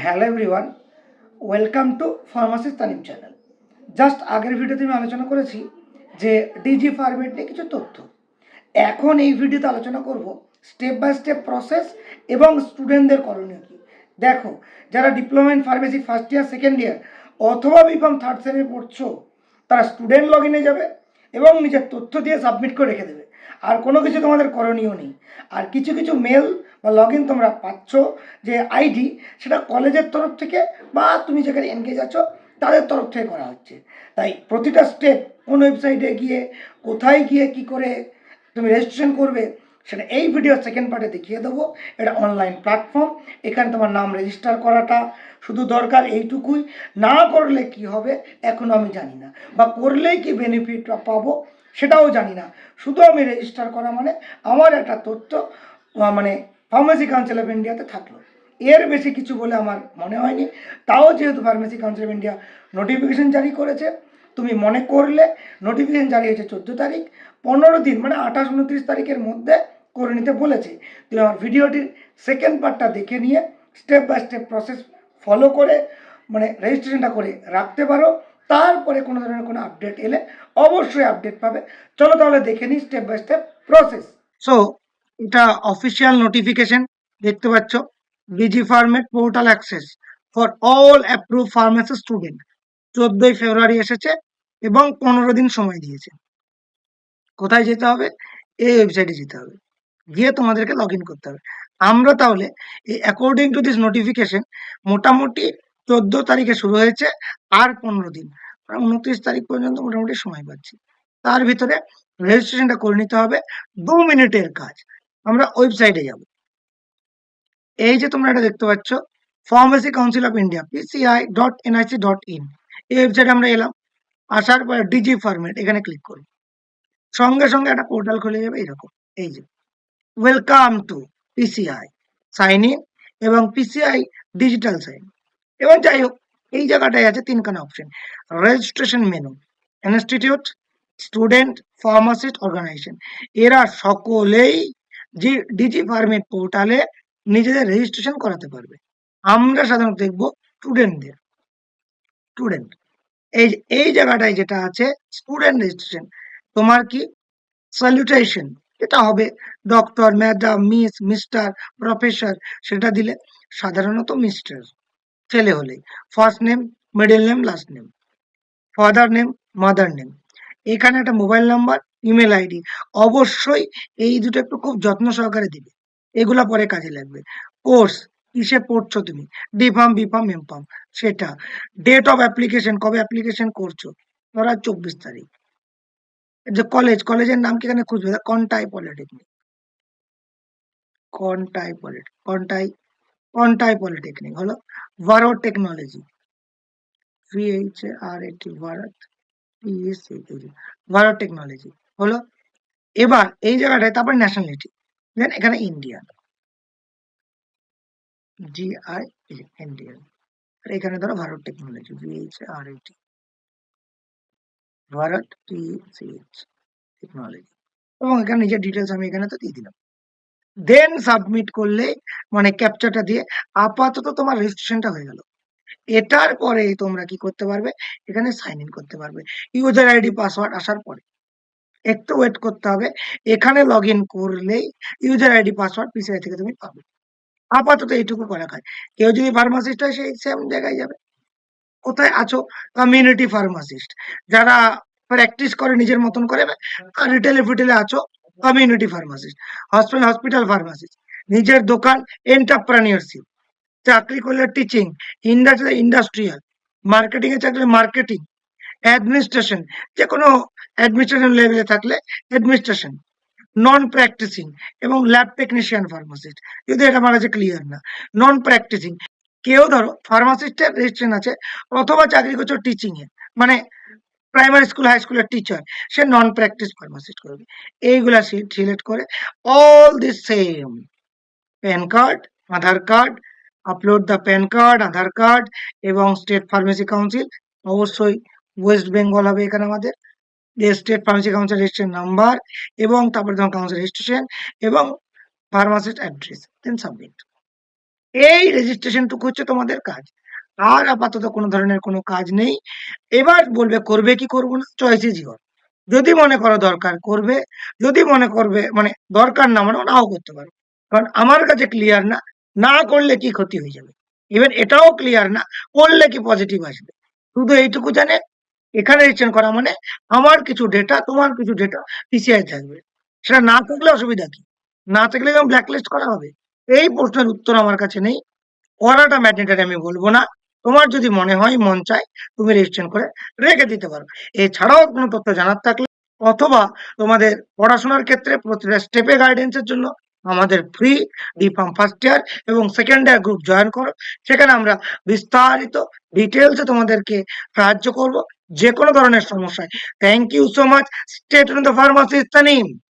Hello everyone, welcome to pharmacist Tanim channel. Just আগের ভিডিওতে আমি আলোচনা করেছি যে ডিজি ফার্মেট নিয়ে কিছু তথ্য। এখন এই ভিডিওতে আলোচনা করব স্টেপ বাই স্টেপ প্রসেস এবং স্টুডেন্টদের করণীয় কী। দেখো, যারা diploma in pharmacy first year second year অথবা বিকম থার্ড সেমে পড়ছো, তারা স্টুডেন্ট লগ ইনে যাবে এবং নিজের তথ্য দিয়ে সাবমিট করে রেখে দেবে। আর কোনো কিছু তোমাদের করণীয় নেই। আর কিছু কিছু মেল বা লগ ইন তোমরা পাচ্ছ, যে আইডি, সেটা কলেজের তরফ থেকে বা তুমি যেখানে এনগেজ আছো তাদের তরফ থেকে করা হচ্ছে। তাই প্রতিটা স্টেপ কোন ওয়েবসাইটে গিয়ে, কোথায় গিয়ে, কি করে তুমি রেজিস্ট্রেশন করবে, সেটা এই ভিডিও সেকেন্ড পার্টে দেখিয়ে দেবো। এটা অনলাইন প্ল্যাটফর্ম, এখানে তোমার নাম রেজিস্টার করাটা শুধু দরকার এইটুকুই। না করলে কি হবে এখনও আমি জানি না, বা করলেই কি বেনিফিট পাবো সেটাও জানি না। শুধু আমি রেজিস্টার করা মানে আমার একটা তথ্য মানে ফার্মেসি কাউন্সিল অফ ইন্ডিয়াতে থাকলো, এর বেশি কিছু বলে আমার মনে হয়নি। তাও যেহেতু pharmacy council of India notification জারি করেছে, তুমি মনে করলে নোটিফিকেশন জারি হয়েছে 14 তারিখ, 15 দিন মানে 28-29 তারিখের মধ্যে করে নিতে বলেছে। তুমি আমার ভিডিওটির সেকেন্ড পার্টটা দেখে নিয়ে step by step process follow করে মানে রেজিস্ট্রেশনটা করে রাখতে পারো। তারপরে কোনো ধরনের কোনো আপডেট এলে অবশ্যই আপডেট পাবে। চলো তাহলে দেখে নিই step by step process. So এটা অফিসিয়াল নোটিফিকেশন, দেখতে পাচ্ছ, digi pharmed portal access for all approve pharmacy student, 14 February এসেছে এবং 15 দিন সময় দিয়েছে। কোথায় যেতে হবে? এই ওয়েবসাইটে যেতে হবে, গিয়ে তোমাদেরকে লগ ইন করতে হবে। আমরা তাহলে এই অ্যাকর্ডিং টু দিস নোটিফিকেশন মোটামুটি 14 তারিখে শুরু হয়েছে, আর 15 দিন, 29 তারিখ পর্যন্ত মোটামুটি সময় পাচ্ছি। তার ভিতরে রেজিস্ট্রেশনটা করে নিতে হবে, 2 মিনিটের কাজ। আমরা ওয়েবসাইটে যাব। এই যে তোমরা এটা দেখতে পাচ্ছ, pharmacy council of India pci.nic.in, এই ওয়েবসাইটে আমরা এলাম। আসার পরে ডিজি ফরম্যাট এখানে ক্লিক করব, সঙ্গে সঙ্গে একটা পোর্টাল খুলে যাবে এরকম। এই যে welcome to PCI, sign in এবং পিসিআই ডিজিটাল সাইন। এবং যাই হোক, এই জায়গাটায় আছে তিনখানা option. Registration menu, institute, student, pharmacist organization, এরা সকলেই যে ডিজি ফার্মেট পোর্টালে নিজেদের রেজিস্ট্রেশন করাতে পারবে। আমরা সাধারণত দেখবো স্টুডেন্টদের। স্টুডেন্ট এই এই জায়গাটায় যেটা আছে স্টুডেন্ট রেজিস্ট্রেশন, তোমার কি স্যালুটেশন, এটা হবে doctor, madam, miss, mister, professor, সেটা দিলে সাধারণত মিস্টার ছেলে হলেই। First name, middle name, last name, father name, mother name. এখানে একটা মোবাইল নাম্বার, ইমেল আইডি, অবশ্যই এই দুটো একটু খুব যত্ন সহকারে দিবে, এগুলা পরে কাজে লাগবে। কোর্স, কিসে পড়ছো তুমি, D pharm, B pharm, M pharm, সেটা। ডেট অফ অ্যাপ্লিকেশন, কবে অ্যাপ্লিকেশন করছো, ধরা 24 তারিখ। যে কলেজ, কলেজের নাম কি এখানে খুঁজবে, কন্টাই পলিটেকনিক, কন্টাই পলিটেকনিক হলো। Bharat technology, VHRAT, Bharat, PSC, Bharat technology হলো। এবার এই জায়গাটায় তারপর ন্যাশনালিটি, দেন এখানে ইন্ডিয়ান, GI, ইন্ডিয়ান। আর এখানে ধরো Bharat technology, VHRAT, Bharat, PCH technology, এবং এখানে নিজের ডিটেলস আমি এখানে তো দিয়ে দিলাম। দেন সাবমিট করলে মানে ক্যাপচাটা দিয়ে আপাতত তোমার রেজিস্ট্রেশনটা হয়ে গেল। এটার পরে তোমরা কি করতে পারবে, এখানে সাইন ইন করতে পারবে ইউজার আইডি পাসওয়ার্ড আসার পরে। একটু ওয়েট করতে হবে, এখানে লগ ইন করলেই ইউজার আইডি পাসওয়ার্ড পিসিআই থেকে তুমি পাবে। আপাতত এইটুকু করা হয়। কেউ যদি ফার্মাসিস্ট হয় সেই সেম জায়গায় যাবে। কোথায় আছো? কমিউনিটি ফার্মাসিস্ট, যারা প্র্যাকটিস করে নিজের মতন করে, আর রিটেলে ফিটেলে আছো কমিউনিটি ফার্মাসিস্ট। হসপিটাল ফার্মাসিস্ট, নিজের দোকান, এন্টারপ্রেনিয়রশিপ। চাকরি করলে টিচিং, ইন্ডাস্ট্রি ইন্ডাস্ট্রিয়াল, মার্কেটিং এ থাকলে মার্কেটিং, অ্যাডমিনিস্ট্রেশন, যে কোনো অ্যাডমিনিস্ট্রেশন লেভেলে থাকলে অ্যাডমিনিস্ট্রেশন, নন প্র্যাকটিসিং এবং ল্যাব টেকনিশিয়ান ফার্মাসিস্ট, যদি এটা আমার কাছে ক্লিয়ার না। নন প্র্যাকটিসিং, কেউ ধরো ফার্মাসিস্টের রেজিস্ট্রেশন আছে অথবা চাকরি করছো টিচিং এ, মানে প্রাইমারি স্কুল, হাই স্কুলের টিচার, সে নন প্র্যাকটিস ফার্মাসিস্ট করবে। এইগুলা সিলেক্ট করে all this same, pan card, Aadhaar card, upload the pan card, Aadhaar card এবং স্টেট ফার্মেসি কাউন্সিল, অবশ্যই ওয়েস্ট বেঙ্গল হবে এখানে আমাদের, state pharmacy council registration number, এবং তারপরে তোমার কাউন্সিল রেজিস্ট্রেশন এবং ফার্মাসিস্ট অ্যাড্রেস, দেন সাবমিট। এই রেজিস্ট্রেশনটুকু হচ্ছে তোমাদের কাজ। আর আপাতত কোনো ধরনের কোনো কাজ নেই। এবার বলবে করবে কি করবো না, চয়েস ইজ ইওর। যদি মনে করো দরকার করবে, যদি মনে করবে মানে দরকার না মানে নাও করতে পারো। কারণ আমার কাছে ক্লিয়ার না, না করলে কি ক্ষতি হয়ে যাবে। ইভেন এটাও ক্লিয়ার না, করলে কি পজিটিভ আসবে। শুধু এইটুকু জানে এখানে রেজিস্ট্রেশন করা মানে আমার কিছু ডেটা, তোমার কিছু ডেটা পিছিয়ে থাকবে। সেটা না থাকলে অসুবিধা কি? না থাকলে যেমন ব্ল্যাকলিস্ট করা হবে? এই প্রশ্নের উত্তর আমার কাছে নেই। করাটা ম্যান্ডেটরি আমি বলব না। তোমার যদি মনে হয়, মন চায়, তুমি রেজিস্ট্রেশন করে রেখে দিতে পারো। এছাড়াও কোনো তথ্য জানার থাকলে অথবা তোমাদের পড়াশোনার ক্ষেত্রে প্রতিটা স্টেপে গাইডেন্সের জন্য আমাদের ফ্রি ডিফার্ম ফার্স্ট ইয়ার এবং সেকেন্ড ইয়ার গ্রুপ জয়েন করো। সেখানে আমরা বিস্তারিত ডিটেলসে তোমাদেরকে সাহায্য করব যে কোনো ধরনের সমস্যায়। Thank you so much. Stay tuned the pharmacist Tanim.